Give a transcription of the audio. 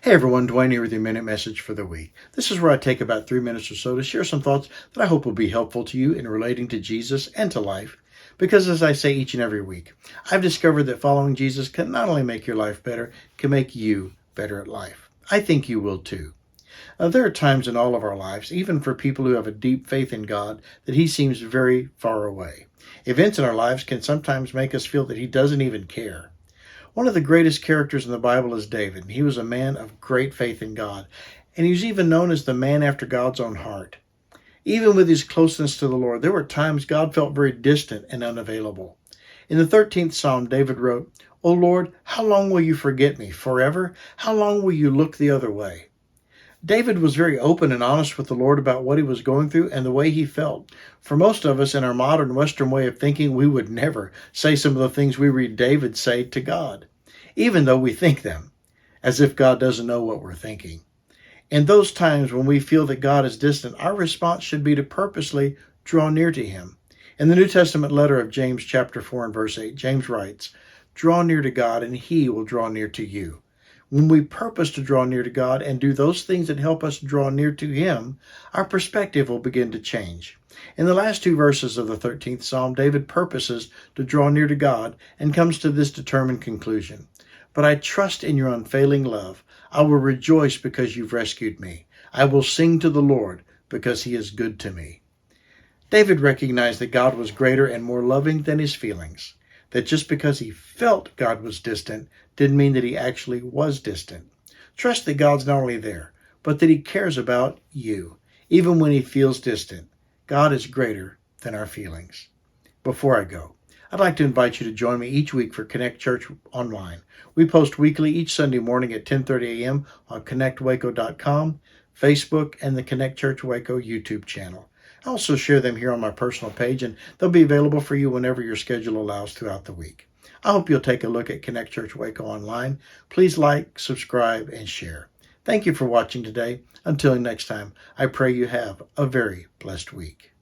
Hey everyone, Duane here with your Minute Message for the week. This is where I take about 3 minutes or so to share some thoughts that I hope will be helpful to you in relating to Jesus and to life. Because as I say each and every week, I've discovered that following Jesus can not only make your life better, it can make you better at life. I think you will too. There are times in all of our lives, even for people who have a deep faith in God, that He seems very far away. Events in our lives can sometimes make us feel that He doesn't even care. One of the greatest characters in the Bible is David. He was a man of great faith in God, and he was even known as the man after God's own heart. Even with his closeness to the Lord, there were times God felt very distant and unavailable. In the 13th Psalm, David wrote, "O Lord, how long will you forget me? Forever? How long will you look the other way?" David was very open and honest with the Lord about what he was going through and the way he felt. For most of us in our modern Western way of thinking, we would never say some of the things we read David say to God, even though we think them, as if God doesn't know what we're thinking. In those times when we feel that God is distant, our response should be to purposely draw near to Him. In the New Testament letter of James chapter 4 and verse 8, James writes, "Draw near to God and He will draw near to you." When we purpose to draw near to God and do those things that help us draw near to Him, our perspective will begin to change. In the last two verses of the 13th Psalm, David purposes to draw near to God and comes to this determined conclusion. "But I trust in your unfailing love. I will rejoice because you've rescued me. I will sing to the Lord because He is good to me." David recognized that God was greater and more loving than his feelings. That just because he felt God was distant didn't mean that He actually was distant. Trust that God's not only there, but that He cares about you, even when He feels distant. God is greater than our feelings. Before I go, I'd like to invite you to join me each week for Connect Church Online. We post weekly each Sunday morning at 10:30 a.m. on connectwaco.com, Facebook, and the Connect Church Waco YouTube channel. I also share them here on my personal page, and they'll be available for you whenever your schedule allows throughout the week. I hope you'll take a look at Connect Church Waco online. Please like, subscribe, and share. Thank you for watching today. Until next time, I pray you have a very blessed week.